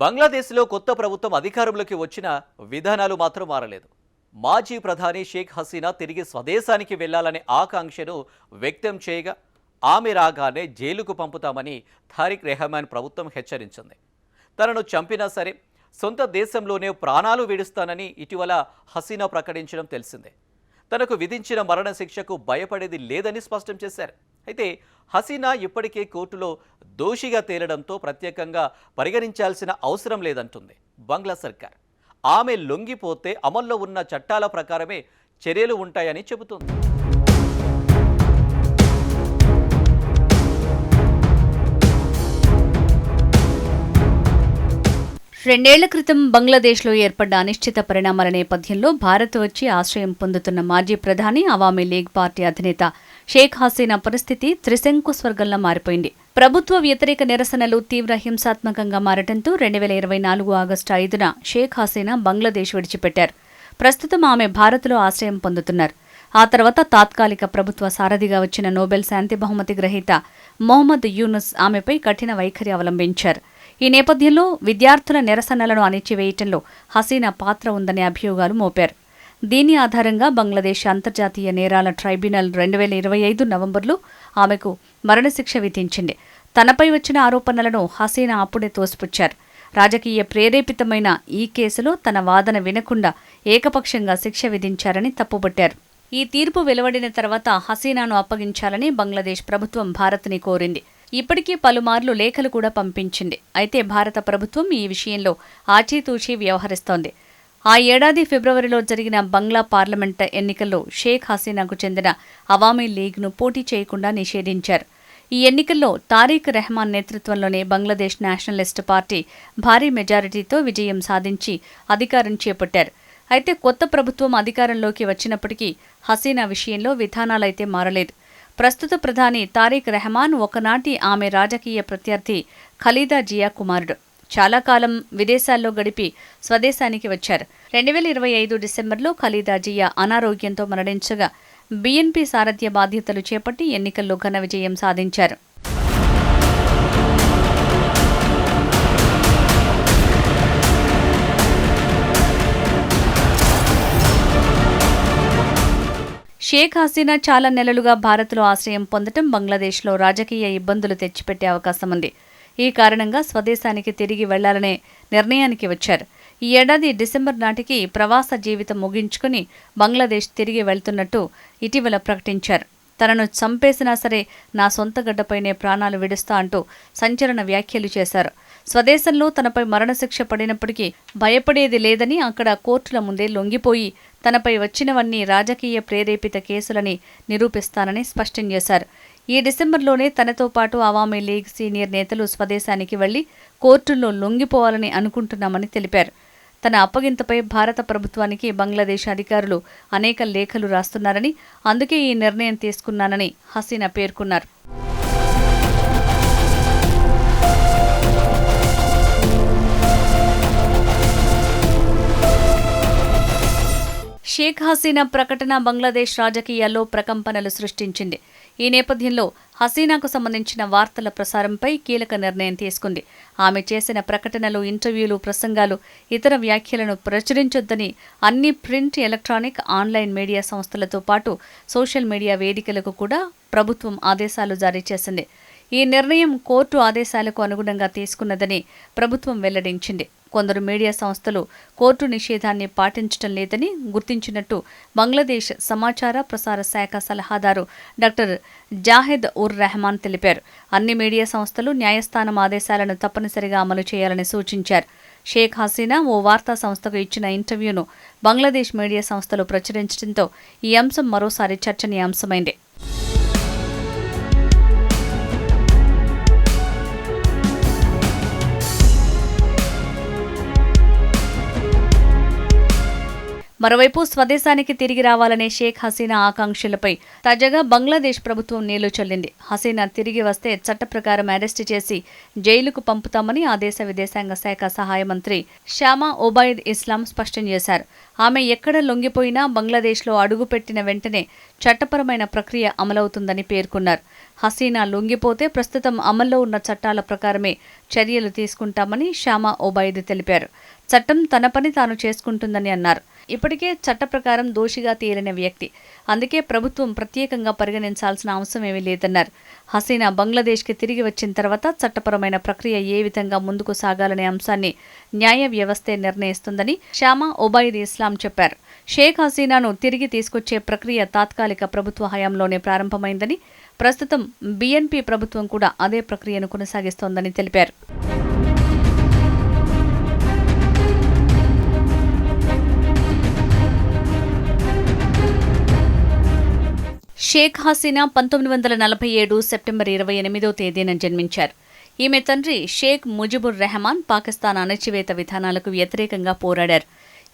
బంగ్లాదేశ్లో కొత్త ప్రభుత్వం అధికారంలోకి వచ్చిన విధానాలు మాత్రం మారలేదు. మాజీ ప్రధాని షేక్ హసీనా తిరిగి స్వదేశానికి వెళ్లాలనే ఆకాంక్షను వ్యక్తం చేయగా ఆమె రాగానే జైలుకు పంపుతామని తారిక్ రెహమాన్ ప్రభుత్వం హెచ్చరించింది. తనను చంపినా సరే సొంత దేశంలోనే ప్రాణాలు విడుస్తానని ఇటీవల హసీనా ప్రకటించడం తెలిసిందే. తనకు విధించిన మరణశిక్షకు భయపడేది లేదని స్పష్టం చేశారు. అయితే హసీనా ఇప్పటికే కోర్టులో దోషిగా తేలడంతో ప్రత్యేకంగా పరిగణించాల్సిన అవసరం లేదంటుంది బంగ్లా సర్కార్. ఆమె లొంగిపోతే అమల్లో ఉన్న చట్టాల ప్రకారమే చర్యలు ఉంటాయని చెబుతోంది. 2 ఏళ్ల క్రితం బంగ్లాదేశ్లో ఏర్పడ్డ అనిశ్చిత పరిణామాల నేపథ్యంలో భారత్ వచ్చి ఆశ్రయం పొందుతున్న మాజీ ప్రధాని అవామీ లీగ్ పార్టీ అధినేత షేక్ హసీనా పరిస్థితి త్రిశంకు స్వర్గంలా మారిపోయింది. ప్రభుత్వ వ్యతిరేక నిరసనలు తీవ్ర హింసాత్మకంగా మారటంతో 2024 ఆగస్టు 5న షేక్ హసీనా బంగ్లాదేశ్ విడిచిపెట్టారు. ప్రస్తుతం ఆమె భారత్లో ఆశ్రయం పొందుతున్నారు. ఆ తర్వాత తాత్కాలిక ప్రభుత్వ సారథిగా వచ్చిన నోబెల్ శాంతి బహుమతి గ్రహీత మొహమ్మద్ యూనుస్ ఆమెపై కఠిన వైఖరి అవలంబించారు. ఈ నేపథ్యంలో విద్యార్థుల నిరసనలను అణిచివేయటంలో హసీనా పాత్ర ఉందనే అభియోగాలు మోపారు. దీని ఆధారంగా బంగ్లాదేశ్ అంతర్జాతీయ నేరాల ట్రైబ్యునల్ 2025 నవంబర్లో ఆమెకు మరణశిక్ష విధించింది. తనపై వచ్చిన ఆరోపణలను హసీనా అప్పుడే తోసిపుచ్చారు. రాజకీయ ప్రేరేపితమైన ఈ కేసులో తన వాదన వినకుండా ఏకపక్షంగా శిక్ష విధించారని తప్పుబట్టారు. ఈ తీర్పు వెలువడిన తర్వాత హసీనాను అప్పగించాలని బంగ్లాదేశ్ ప్రభుత్వం భారత్ని కోరింది. ఇప్పటికీ పలుమార్లు లేఖలు కూడా పంపించింది. అయితే భారత ప్రభుత్వం ఈ విషయంలో ఆచితూచి వ్యవహరిస్తోంది. ఆ ఏడాది ఫిబ్రవరిలో జరిగిన బంగ్లా పార్లమెంట్ ఎన్నికల్లో షేక్ హసీనాకు చెందిన అవామీ లీగ్ను పోటీ చేయకుండా నిషేధించారు. ఈ ఎన్నికల్లో తారిక్ రెహమాన్ నేతృత్వంలోని బంగ్లాదేశ్ నేషనలిస్ట్ పార్టీ భారీ మెజారిటీతో విజయం సాధించి అధికారం చేపట్టారు. అయితే కొత్త ప్రభుత్వం అధికారంలోకి వచ్చినప్పటికీ హసీనా విషయంలో విధానాలైతే మారలేదు. ప్రస్తుత ప్రధాని తారిక్ రెహమాన్ ఒకనాటి ఆమె రాజకీయ ప్రత్యర్థి ఖలీదా జియా కుమారుడు. చాలా కాలం విదేశాల్లో గడిపి స్వదేశానికి వచ్చారు. 2025 డిసెంబర్లో ఖలీదా జియా అనారోగ్యంతో మరణించగా బీఎన్పీ సారథ్య బాధ్యతలు చేపట్టి ఎన్నికల్లో ఘన విజయం సాధించారు. షేక్ హసీనా చాలా నెలలుగా భారత్లో ఆశ్రయం పొందటం బంగ్లాదేశ్లో రాజకీయ ఇబ్బందులు తెచ్చిపెట్టే అవకాశం ఉంది. ఈ కారణంగా స్వదేశానికి తిరిగి వెళ్లాలనే నిర్ణయానికి వచ్చారు. ఈ ఏడాది డిసెంబర్ నాటికి ప్రవాస జీవితం ముగించుకుని బంగ్లాదేశ్ తిరిగి వెళ్తున్నట్టు ఇటీవల ప్రకటించారు. తనను చంపేసినా సరే నా సొంత గడ్డపైనే ప్రాణాలు విడుస్తా అంటూ సంచలన వ్యాఖ్యలు చేశారు. స్వదేశంలో తనపై మరణశిక్ష పడినప్పటికీ భయపడేది లేదని, అక్కడ కోర్టుల ముందే లొంగిపోయి తనపై వచ్చినవన్నీ రాజకీయ ప్రేరేపిత కేసులని నిరూపిస్తానని స్పష్టం చేశారు. ఈ డిసెంబర్లోనే తనతో పాటు అవామీ లీగ్ సీనియర్ నేతలు స్వదేశానికి వెళ్లి కోర్టుల్లో లొంగిపోవాలని అనుకుంటున్నామని తెలిపారు. తన అప్పగింతపై భారత ప్రభుత్వానికి బంగ్లాదేశ్ అధికారులు అనేక లేఖలు రాస్తున్నారని, అందుకే ఈ నిర్ణయం తీసుకున్నానని హసీనా పేర్కొన్నారు. షేక్ హసీనా ప్రకటన బంగ్లాదేశ్ రాజకీయాల్లో ప్రకంపనలు సృష్టించింది. ఈ నేపథ్యంలో హసీనాకు సంబంధించిన వార్తల ప్రసారంపై కీలక నిర్ణయం తీసుకుంది. ఆమె చేసిన ప్రకటనలు, ఇంటర్వ్యూలు, ప్రసంగాలు, ఇతర వ్యాఖ్యలను ప్రచురించొద్దని అన్ని ప్రింట్, ఎలక్ట్రానిక్, ఆన్లైన్ మీడియా సంస్థలతో పాటు సోషల్ మీడియా వేదికలకు కూడా ప్రభుత్వం ఆదేశాలు జారీ చేసింది. ఈ నిర్ణయం కోర్టు ఆదేశాలకు అనుగుణంగా తీసుకున్నదని ప్రభుత్వం వెల్లడించింది. కొందరు మీడియా సంస్థలు కోర్టు నిషేధాన్ని పాటించడం లేదని గుర్తించినట్టు బంగ్లాదేశ్ సమాచార ప్రసార శాఖ సలహాదారు డాక్టర్ జాహెద్ ఉర్ రెహమాన్ తెలిపారు. అన్ని మీడియా సంస్థలు న్యాయస్థానం ఆదేశాలను తప్పనిసరిగా అమలు చేయాలని సూచించారు. షేక్ హసీనా ఓ వార్తా సంస్థకు ఇచ్చిన ఇంటర్వ్యూను బంగ్లాదేశ్ మీడియా సంస్థలు ప్రచురించడంతో ఈ అంశం మరోసారి చర్చనీయాంశమైంది. మరోవైపు స్వదేశానికి తిరిగి రావాలనే షేక్ హసీనా ఆకాంక్షలపై తాజాగా బంగ్లాదేశ్ ప్రభుత్వం నీళ్లు చల్లింది. హసీనా తిరిగి వస్తే చట్ట ప్రకారం అరెస్టు చేసి జైలుకు పంపుతామని ఆ దేశ విదేశాంగ శాఖ సహాయ మంత్రి షామా ఒబైద్ ఇస్లాం స్పష్టం చేశారు. ఆమె ఎక్కడ లొంగిపోయినా బంగ్లాదేశ్లో అడుగుపెట్టిన వెంటనే చట్టపరమైన ప్రక్రియ అమలవుతుందని పేర్కొన్నారు. హసీనా లొంగిపోతే ప్రస్తుతం అమల్లో ఉన్న చట్టాల ప్రకారమే చర్యలు తీసుకుంటామని షామా ఒబైద్ తెలిపారు. చట్టం తన పని తాను చేసుకుంటుందని అన్నారు. ఇప్పటికే చట్ట ప్రకారం దోషిగా తేలిన వ్యక్తి, అందుకే ప్రభుత్వం ప్రత్యేకంగా పరిగణించాల్సిన అవసరమేమీ లేదన్నారు. హసీనా బంగ్లాదేశ్కి తిరిగి వచ్చిన తర్వాత చట్టపరమైన ప్రక్రియ ఏ విధంగా ముందుకు సాగాలనే అంశాన్ని న్యాయ వ్యవస్థే నిర్ణయిస్తుందని షామా ఒబైద్ ఇస్లాం చెప్పారు. షేక్ హసీనాను తిరిగి తీసుకొచ్చే ప్రక్రియ తాత్కాలిక ప్రభుత్వ హయాంలోనే ప్రారంభమైందని, ప్రస్తుతం బీఎన్పీ ప్రభుత్వం కూడా అదే ప్రక్రియను కొనసాగిస్తోందని తెలిపారు. షేక్ హసీనా 1947 సెప్టెంబర్ 28వ తేదీన జన్మించారు. ఈమె తండ్రి షేక్ ముజిబుర్ రెహమాన్ పాకిస్తాన్ అణచివేత విధానాలకు వ్యతిరేకంగా పోరాడారు.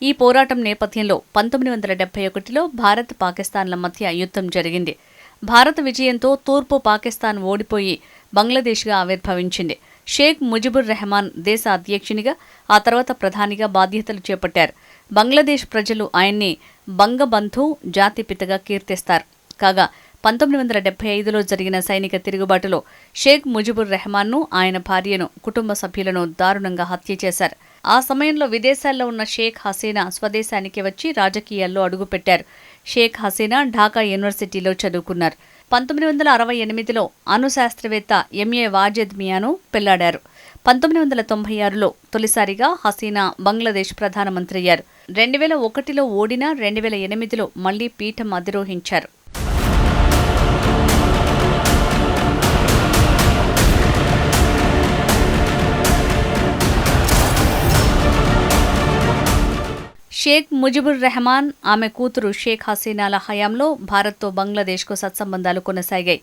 ఈ పోరాటం నేపథ్యంలో 1971లో భారత్ పాకిస్తాన్ల మధ్య యుద్ధం జరిగింది. భారత విజయంతో తూర్పు పాకిస్తాన్ ఓడిపోయి బంగ్లాదేశ్గా ఆవిర్భవించింది. షేక్ ముజిబుర్ రెహమాన్ దేశ అధ్యక్షునిగా, ఆ తర్వాత ప్రధానిగా బాధ్యతలు చేపట్టారు. బంగ్లాదేశ్ ప్రజలు ఆయన్ని బంగబంధు, జాతిపితగా కీర్తిస్తారు. కాగా 1975లో జరిగిన సైనిక తిరుగుబాటులో షేక్ ముజిబుర్ రెహమాన్ను, ఆయన భార్యను, కుటుంబ సభ్యులను దారుణంగా హత్య చేశారు. ఆ సమయంలో విదేశాల్లో ఉన్న షేక్ హసీనా స్వదేశానికి వచ్చి రాజకీయాల్లో అడుగుపెట్టారు. షేక్ హసీనా ఢాకా యూనివర్సిటీలో చదువుకున్నారు. 1968లో అణుశాస్త్రవేత్త ఎంఏ వాజెద్ మియాను పెళ్లాడారు. 1996లో తొలిసారిగా హసీనా బంగ్లాదేశ్ ప్రధానమంత్రి అయ్యారు. 2001లో ఓడినా 2008లో మళ్లీ పీఠం అధిరోహించారు. షేక్ ముజిబుర్ రెహమాన్, ఆమె కూతురు షేక్ హసీనాల హయాంలో భారత్తో బంగ్లాదేశ్కు సత్సంబంధాలు కొనసాగాయి.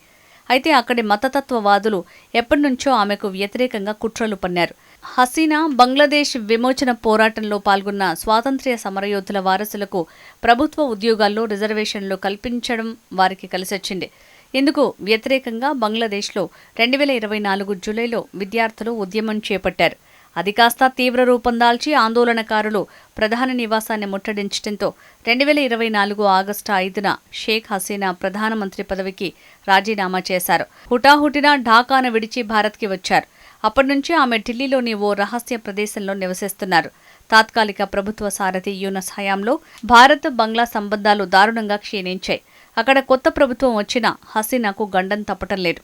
అయితే అక్కడి మతతత్వవాదులు ఎప్పటినుంచో ఆమెకు వ్యతిరేకంగా కుట్రలు పన్నారు. హసీనా బంగ్లాదేశ్ విమోచన పోరాటంలో పాల్గొన్న స్వాతంత్ర్య సమరయోధుల వారసులకు ప్రభుత్వ ఉద్యోగాల్లో రిజర్వేషన్లు కల్పించడం వారికి కలిసొచ్చింది. ఇందుకు వ్యతిరేకంగా బంగ్లాదేశ్లో 2024 జూలైలో విద్యార్థులు ఉద్యమం చేపట్టారు. అది కాస్త తీవ్ర రూపం దాల్చి ఆందోళనకారులు ప్రధాన నివాసాన్ని ముట్టడించడంతో 2024 ఆగస్టు 5న షేక్ హసీనా ప్రధానమంత్రి పదవికి రాజీనామా చేశారు. హుటాహుటిన ఢాకాను విడిచి భారత్కి వచ్చారు. అప్పటి నుంచి ఆమె ఢిల్లీలోని ఓ రహస్య ప్రదేశంలో నివసిస్తున్నారు. తాత్కాలిక ప్రభుత్వ సారథి యూనస్ హయాంలో భారత్ బంగ్లా సంబంధాలు దారుణంగా క్షీణించాయి. అక్కడ కొత్త ప్రభుత్వం వచ్చినా హసీనాకు గండం తప్పటం లేదు.